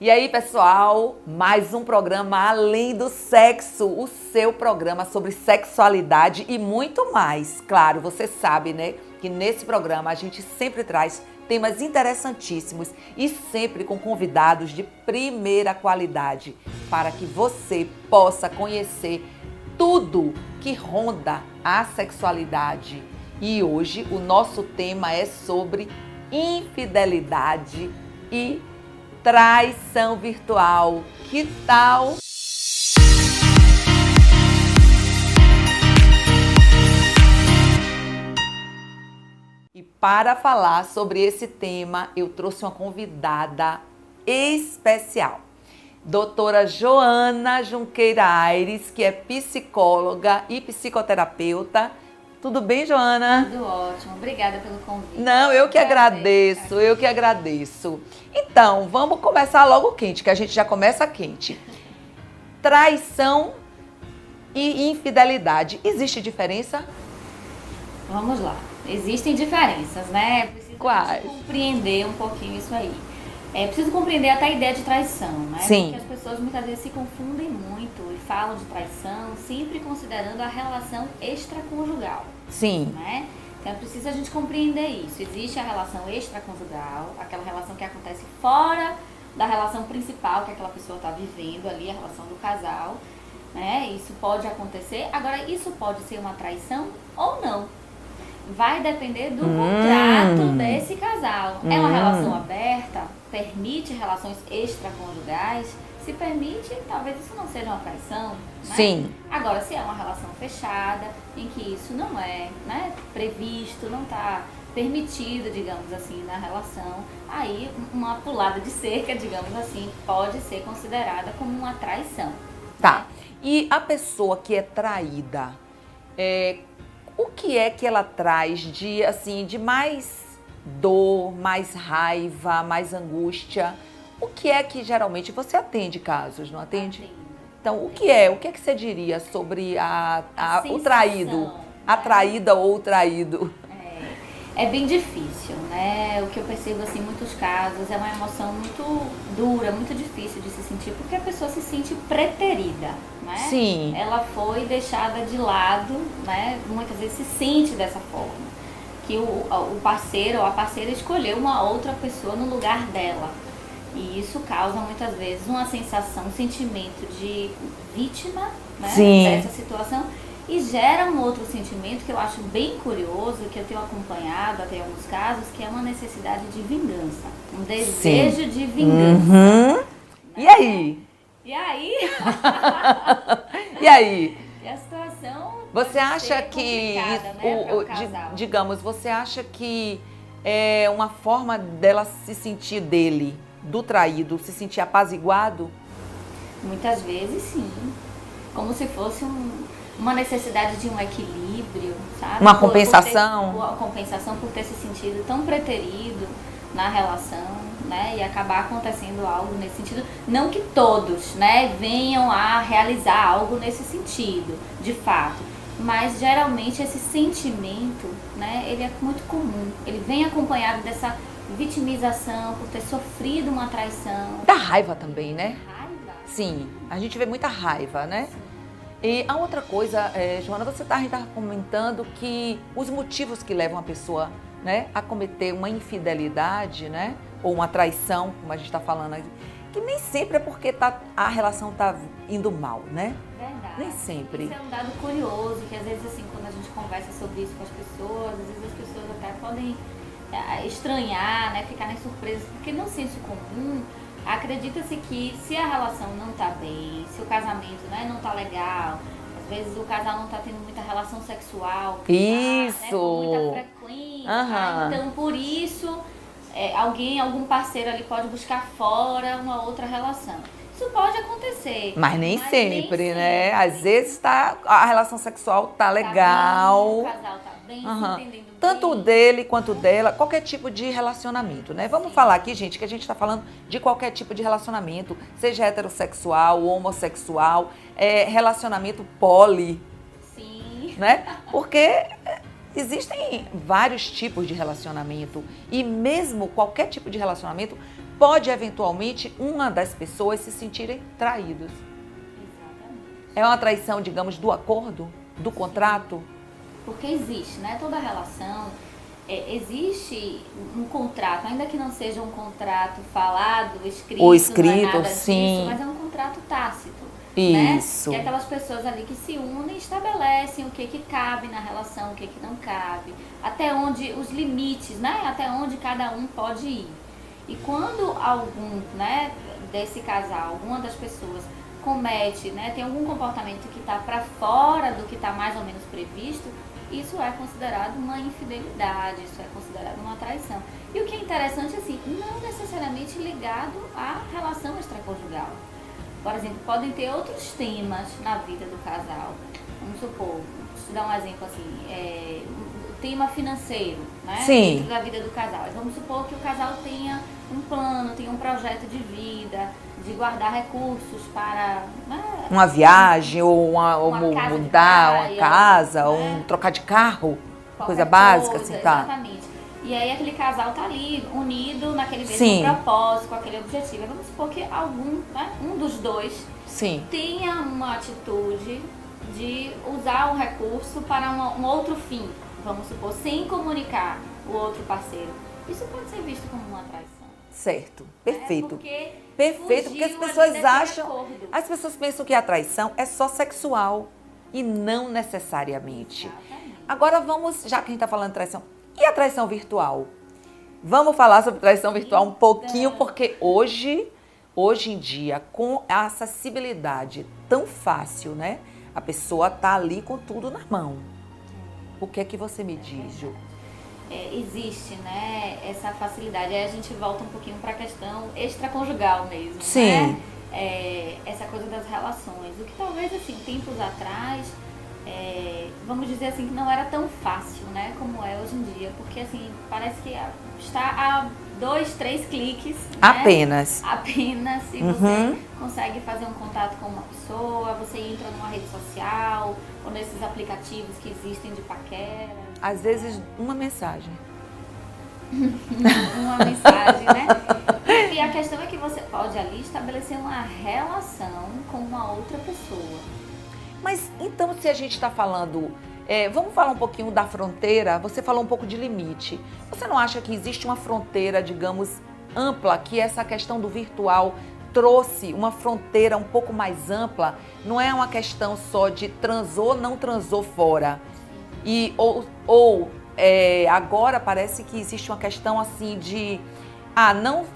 E aí, pessoal, mais um programa Além do Sexo, o seu programa sobre sexualidade e muito mais. Claro, você sabe, né, que nesse programa a gente sempre traz temas interessantíssimos e sempre com convidados de primeira qualidade, para que você possa conhecer tudo que ronda a sexualidade. E hoje o nosso tema é sobre infidelidade e traição virtual. Que tal? E para falar sobre esse tema, eu trouxe uma convidada especial. Doutora Joana Junqueira Aires, que é psicóloga e psicoterapeuta. Tudo bem, Joana? Tudo ótimo, obrigada pelo convite. Não, eu que agradeço. Então, vamos começar logo quente, que a gente já começa quente. Traição e infidelidade, existe diferença? Vamos lá, existem diferenças, né? Preciso Quais? compreender um pouquinho isso aí. Preciso compreender até a ideia de traição, né? Sim. Porque as pessoas muitas vezes se confundem muito e falam de traição sempre considerando a relação extraconjugal. Sim. Né? Então é preciso a gente compreender isso. Existe a relação extraconjugal, aquela relação que acontece fora da relação principal que aquela pessoa está vivendo ali, a relação do casal. Né? Isso pode acontecer. Agora, isso pode ser uma traição ou não. Vai depender do contrato desse casal. É uma relação aberta? Permite relações extraconjugais? Se permite, talvez isso não seja uma traição, né? Sim. Agora, se é uma relação fechada, em que isso não é, né, previsto, não está permitido, digamos assim, na relação, aí uma pulada de cerca, digamos assim, pode ser considerada como uma traição. Tá. E a pessoa que é traída, o que é que ela traz de, assim, de mais dor, mais raiva, mais angústia? O que é que geralmente você atende casos, não atende? Atendo. Então, o que é que você diria sobre o traído, a traída ou o traído? É bem difícil, né? O que eu percebo, assim, em muitos casos, é uma emoção muito dura, muito difícil de se sentir, porque a pessoa se sente preterida, né? Sim. Ela foi deixada de lado, né? Muitas vezes se sente dessa forma, que o parceiro ou a parceira escolheu uma outra pessoa no lugar dela. E isso causa muitas vezes uma sensação, um sentimento de vítima, né? Sim. Dessa situação. E gera um outro sentimento que eu acho bem curioso, que eu tenho acompanhado até em alguns casos, que é uma necessidade de vingança. Um desejo de vingança. Né? E aí? E aí? E aí? E a situação Você acha que, né, para o casal. digamos, você acha que é uma forma dela se sentir do traído, se sentir apaziguado? Muitas vezes sim. Como se fosse uma necessidade de um equilíbrio, sabe? Uma compensação? Uma compensação por ter se sentido tão preterido na relação, né? E acabar acontecendo algo nesse sentido. Não que todos, né, venham a realizar algo nesse sentido, de fato. Mas geralmente esse sentimento, né, ele é muito comum. Ele vem acompanhado dessa vitimização por ter sofrido uma traição. Da raiva também, né? Raiva? Sim, a gente vê muita raiva, né? E a outra coisa, Joana, você estava comentando que os motivos que levam a pessoa, né, a cometer uma infidelidade, né, ou uma traição, como a gente está falando aqui, que nem sempre é porque a relação está indo mal, né? Verdade. Nem sempre. Isso é um dado curioso, que às vezes assim, quando a gente conversa sobre isso com as pessoas, às vezes as pessoas até podem estranhar, né, ficarem surpresas, porque no senso comum, acredita-se que se a relação não está bem, se o casamento, né, não está legal, às vezes o casal não está tendo muita relação sexual, Isso! né, com muita frequência, tá? Então por isso algum parceiro ali pode buscar fora uma outra relação. Isso pode acontecer. Mas nem sempre, né? Às vezes a relação sexual tá legal. Bem, o casal tá bem, se entendendo tanto o bem. dele quanto o dela, qualquer tipo de relacionamento, né? Vamos falar aqui, gente, que a gente está falando de qualquer tipo de relacionamento, seja heterossexual, homossexual, relacionamento poli, Sim. né? Porque existem vários tipos de relacionamento e mesmo qualquer tipo de relacionamento pode eventualmente uma das pessoas se sentirem traídos. Exatamente. É uma traição, digamos, do acordo, do contrato? Porque existe, né? Toda relação, existe um contrato, ainda que não seja um contrato falado, escrito, Ou escrito, não é nada sim. disso, mas é um contrato tácito. Isso. Né? Que é aquelas pessoas ali que se unem e estabelecem o que cabe na relação, o que não cabe, até onde os limites, né? Até onde cada um pode ir. E quando algum, né, desse casal, alguma das pessoas comete, né, tem algum comportamento que está para fora do que está mais ou menos previsto, isso é considerado uma infidelidade, isso é considerado uma traição. E o que é interessante, assim, não necessariamente ligado à relação extraconjugal. Por exemplo, podem ter outros temas na vida do casal. Vamos supor, deixa eu dar um exemplo assim, o tema financeiro, né? Sim. Dentro da vida do casal. Vamos supor que o casal tenha um plano, tenha um projeto de vida, de guardar recursos para... né? Uma viagem, ou casa de mudar praia, uma casa, né? ou trocar de carro, Qualquer coisa básica, coisa, assim, tá? Exatamente. E aí aquele casal tá ali, unido naquele mesmo Sim. propósito, com aquele objetivo. Vamos supor que algum, né, um dos dois Sim. tenha uma atitude de usar o recurso para um outro fim, vamos supor, sem comunicar o outro parceiro. Isso pode ser visto como uma traição. Certo, perfeito. Perfeito, Porque as pessoas acham, as pessoas pensam que a traição é só sexual e não necessariamente. Exatamente. Agora vamos, já que a gente está falando de traição, e a traição virtual? Vamos falar sobre traição virtual um pouquinho, porque hoje em dia, com a acessibilidade tão fácil, né? A pessoa tá ali com tudo na mão. O que é que você me diz, Ju? Existe, né, essa facilidade. Aí a gente volta um pouquinho para a questão extraconjugal mesmo, Sim. né? Essa coisa das relações. O que talvez, assim, tempos atrás, vamos dizer assim, que não era tão fácil, né, como é hoje em dia. Porque, assim, parece que está a 2, 3 cliques, né? Apenas. E você consegue fazer um contato com uma pessoa, você entra numa rede social, ou nesses aplicativos que existem de paquera. Às vezes, uma mensagem. Uma mensagem, né? E a questão é que você pode ali estabelecer uma relação com uma outra pessoa. Mas então, se a gente está falando, vamos falar um pouquinho da fronteira, você falou um pouco de limite. Você não acha que existe uma fronteira, digamos, ampla, que essa questão do virtual trouxe uma fronteira um pouco mais ampla? Não é uma questão só de transou, não transou fora. Agora parece que existe uma questão assim de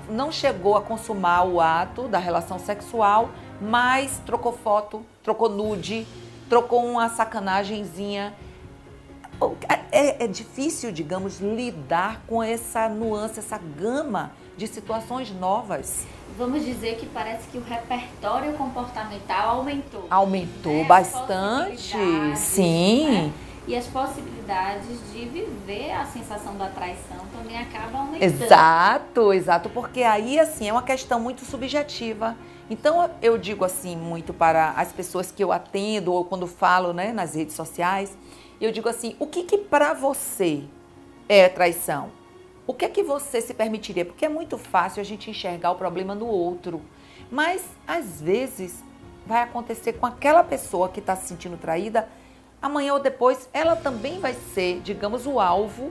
não chegou a consumar o ato da relação sexual, mas trocou foto, trocou nude, trocou uma sacanagemzinha. É difícil, digamos, lidar com essa nuance, essa gama de situações novas. Vamos dizer que parece que o repertório comportamental aumentou. Aumentou, né? bastante, sim. Né? E as possibilidades de viver a sensação da traição também acabam aumentando. Exato, porque aí, assim, é uma questão muito subjetiva. Então, eu digo assim, muito para as pessoas que eu atendo ou quando falo, né, nas redes sociais, eu digo assim, o que para você é traição? O que é que você se permitiria? Porque é muito fácil a gente enxergar o problema no outro, mas às vezes vai acontecer com aquela pessoa que está se sentindo traída, amanhã ou depois ela também vai ser, digamos, o alvo,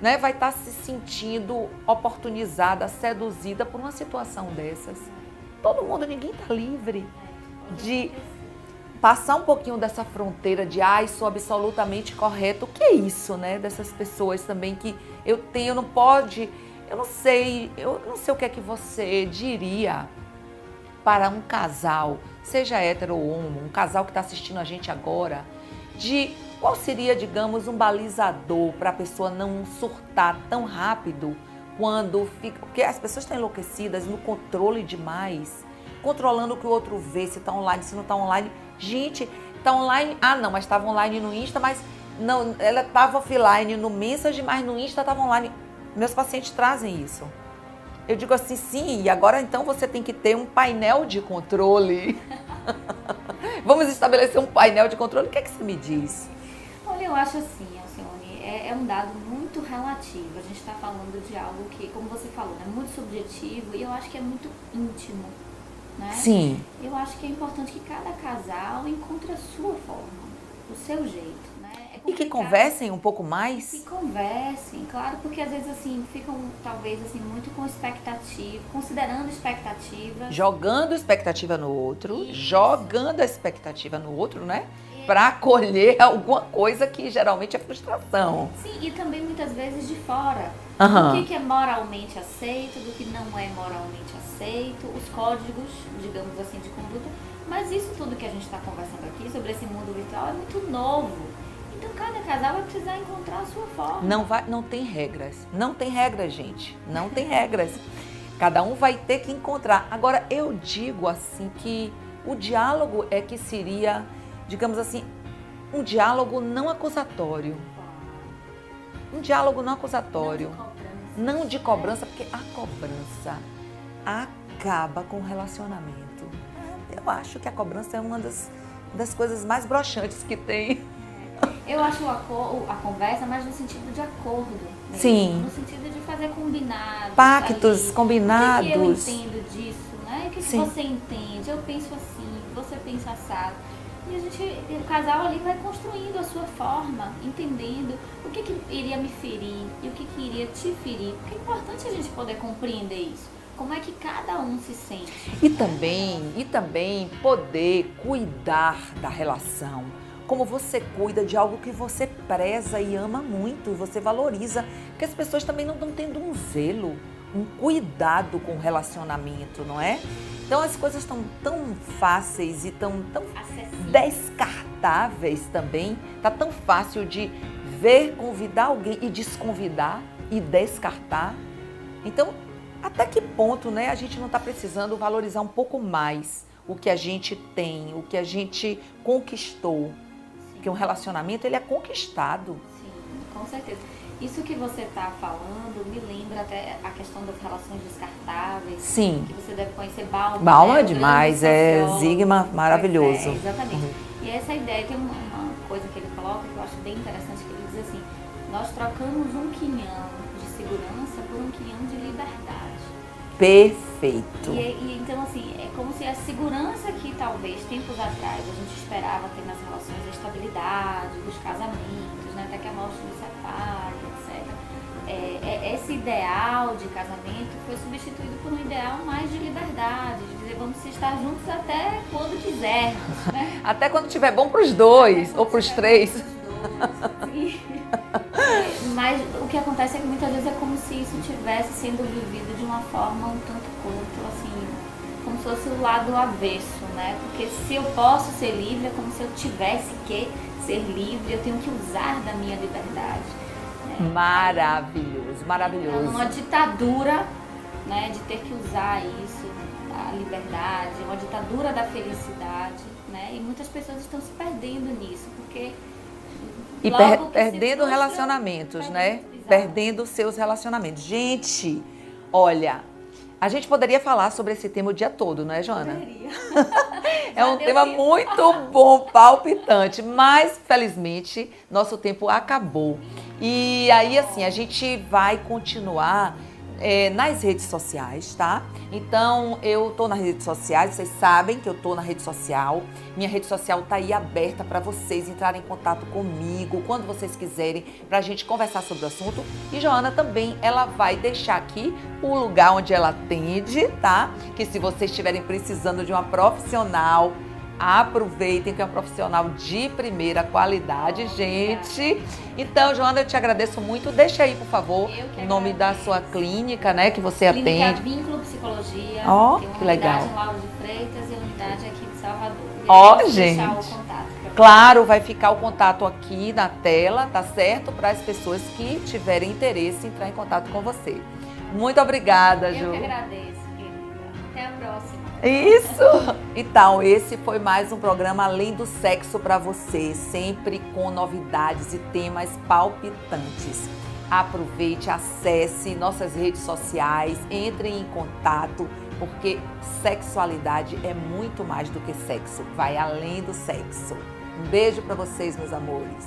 né? Vai estar se sentindo oportunizada, seduzida por uma situação dessas. Todo mundo, ninguém está livre de passar um pouquinho dessa fronteira de sou absolutamente correto. O que é isso, né? Dessas pessoas também que eu não sei o que é que você diria para um casal, seja hétero ou homo, um casal que está assistindo a gente agora, de qual seria, digamos, um balizador para a pessoa não surtar tão rápido quando fica... Porque as pessoas estão enlouquecidas no controle demais, controlando o que o outro vê, se está online, se não está online. Gente, está online... não, mas estava online no Insta, mas não, ela estava offline no Message, mas no Insta estava online. Meus pacientes trazem isso. Eu digo assim, sim, e agora então você tem que ter um painel de controle. Vamos estabelecer um painel de controle. O que é que você me diz? Olha, eu acho assim, Alcione, é um dado muito muito relativo. A gente está falando de algo que, como você falou, é muito subjetivo e eu acho que é muito íntimo, né? Sim. Eu acho que é importante que cada casal encontre a sua forma, o seu jeito, né? E que conversem um pouco mais. Que conversem, claro, porque às vezes assim, ficam talvez assim, muito com expectativa, considerando expectativa. Jogando expectativa no outro, jogando a expectativa no outro, né? Para colher alguma coisa que geralmente é frustração. Sim, e também muitas vezes de fora. Aham. O que é moralmente aceito, do que não é moralmente aceito, os códigos, digamos assim, de conduta. Mas isso tudo que a gente está conversando aqui sobre esse mundo virtual é muito novo. Então cada casal vai precisar encontrar a sua forma. Não tem regras. Não tem regras, gente. Não tem regras. Cada um vai ter que encontrar. Agora, eu digo assim que o diálogo é que seria, digamos assim, um diálogo não acusatório. Um diálogo não acusatório. Não de cobrança, porque a cobrança acaba com o relacionamento. Eu acho que a cobrança é uma das coisas mais broxantes que tem. Eu acho a conversa mais no sentido de acordo mesmo. Sim. No sentido de fazer combinados. Pactos, ali. combinados. O que eu entendo disso, né? O que Sim. você entende? Eu penso assim, você pensa assado. E o casal ali vai construindo a sua forma, entendendo o que iria me ferir e o que iria te ferir. Porque é importante a gente poder compreender isso. Como é que cada um se sente. E também poder cuidar da relação. Como você cuida de algo que você preza e ama muito, você valoriza. Porque as pessoas também não estão tendo um zelo, um cuidado com o relacionamento, não é? Então as coisas estão tão fáceis e tão descartáveis também. Tá tão fácil de ver, convidar alguém e desconvidar e descartar. Então, até que ponto, né, a gente não está precisando valorizar um pouco mais o que a gente tem, o que a gente conquistou? Porque um relacionamento, ele é conquistado. Sim, com certeza. Isso que você está falando me lembra até a questão das relações descartáveis. Sim. Que você deve conhecer Bauman. Bauman né? é demais, Zygmunt, maravilhoso. Exatamente. E essa ideia, tem uma coisa que ele coloca que eu acho bem interessante, que ele diz assim, nós trocamos um quinhão de segurança por um quinhão de liberdade. Perfeito. E então, assim, é como se a segurança que talvez tempos atrás a gente esperava ter nas relações, a estabilidade dos casamentos, né, até que a morte nos separe, etc. Esse ideal de casamento foi substituído por um ideal mais de liberdade, de dizer vamos estar juntos até quando quisermos. Né? Até quando tiver bom para os dois ou para os três. Mas o que acontece é que muitas vezes é como se isso estivesse sendo vivido de uma forma um tanto quanto, assim, como se fosse o lado avesso, né? Porque se eu posso ser livre, é como se eu tivesse que ser livre, eu tenho que usar da minha liberdade. Né? Maravilhoso, maravilhoso. Então, uma ditadura, né, de ter que usar isso, a liberdade, uma ditadura da felicidade, né? E muitas pessoas estão se perdendo nisso, porque... E perdendo relacionamentos, né? Exato. Perdendo seus relacionamentos. Gente, olha, a gente poderia falar sobre esse tema o dia todo, não é, Joana? Poderia. É um tema muito bom, palpitante, mas, felizmente, nosso tempo acabou. E aí, assim, a gente vai continuar nas redes sociais, tá? Então, eu tô nas redes sociais, vocês sabem que eu tô na rede social. Minha rede social tá aí aberta para vocês entrarem em contato comigo quando vocês quiserem, pra gente conversar sobre o assunto. E Joana também, ela vai deixar aqui o lugar onde ela atende, tá? Que se vocês estiverem precisando de uma profissional, aproveitem que é um profissional de primeira qualidade, gente. Então, Joana, eu te agradeço muito. Deixa aí, por favor, o nome da sua clínica, né, que você Clínica atende. Vínculo Psicologia. Ó, tem uma que legal. unidade em Lauro de Freitas e unidade aqui de Salvador. Ó, Deixar gente. o contato pra Claro, vai ficar o contato aqui na tela, tá certo? Para as pessoas que tiverem interesse em entrar em contato com você. Muito obrigada, Ju. Eu que agradeço, querida. Até a próxima. Isso! Então, esse foi mais um programa Além do Sexo para você, sempre com novidades e temas palpitantes. Aproveite, acesse nossas redes sociais, entre em contato, porque sexualidade é muito mais do que sexo, vai além do sexo. Um beijo para vocês, meus amores.